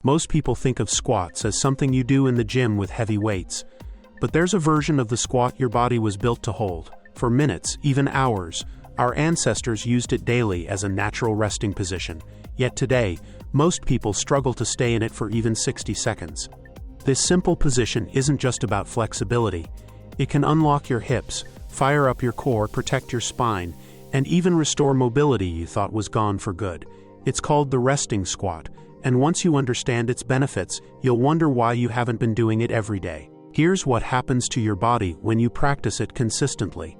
Most people think of squats as something you do in the gym with heavy weights. But there's a version of the squat your body was built to hold. For minutes, even hours, our ancestors used it daily as a natural resting position. Yet today, most people struggle to stay in it for even 60 seconds. This simple position isn't just about flexibility. It can unlock your hips, fire up your core, protect your spine, and even restore mobility you thought was gone for good. It's called the resting squat, and once you understand its benefits, you'll wonder why you haven't been doing it every day. Here's what happens to your body when you practice it consistently.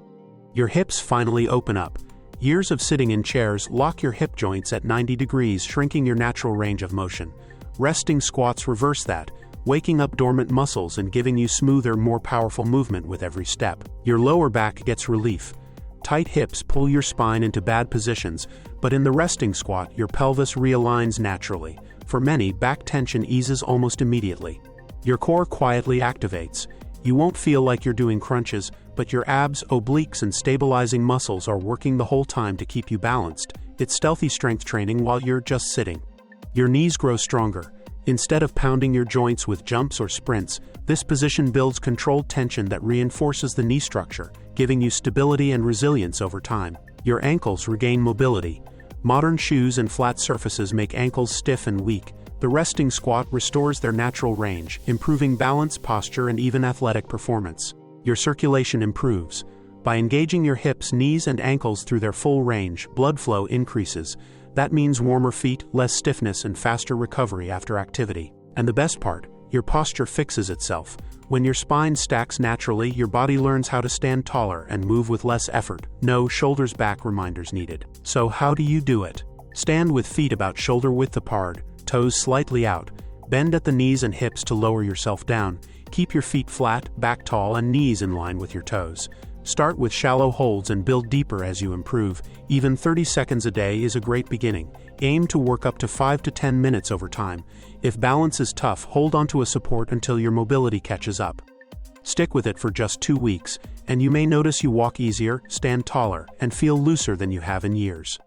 Your hips finally open up. Years of sitting in chairs lock your hip joints at 90 degrees, shrinking your natural range of motion. Resting squats reverse that, waking up dormant muscles and giving you smoother, more powerful movement with every step. Your lower back gets relief. Tight hips pull your spine into bad positions, but in the resting squat, your pelvis realigns naturally. For many, back tension eases almost immediately. Your core quietly activates. You won't feel like you're doing crunches, but your abs, obliques, and stabilizing muscles are working the whole time to keep you balanced. It's stealthy strength training while you're just sitting. Your knees grow stronger. Instead of pounding your joints with jumps or sprints, this position builds controlled tension that reinforces the knee structure, giving you stability and resilience over time. Your ankles regain mobility. Modern shoes and flat surfaces make ankles stiff and weak. The resting squat restores their natural range, improving balance, posture, and even athletic performance. Your circulation improves. By engaging your hips, knees, and ankles through their full range, blood flow increases. That means warmer feet, less stiffness, and faster recovery after activity. And the best part, your posture fixes itself. When your spine stacks naturally, your body learns how to stand taller and move with less effort. No shoulders back reminders needed. So how do you do it? Stand with feet about shoulder width apart, toes slightly out. Bend at the knees and hips to lower yourself down. Keep your feet flat, back tall, and knees in line with your toes. Start with shallow holds and build deeper as you improve. Even 30 seconds a day is a great beginning. Aim to work up to 5 to 10 minutes over time. If balance is tough, hold onto a support until your mobility catches up. Stick with it for just 2 weeks, and you may notice you walk easier, stand taller, and feel looser than you have in years.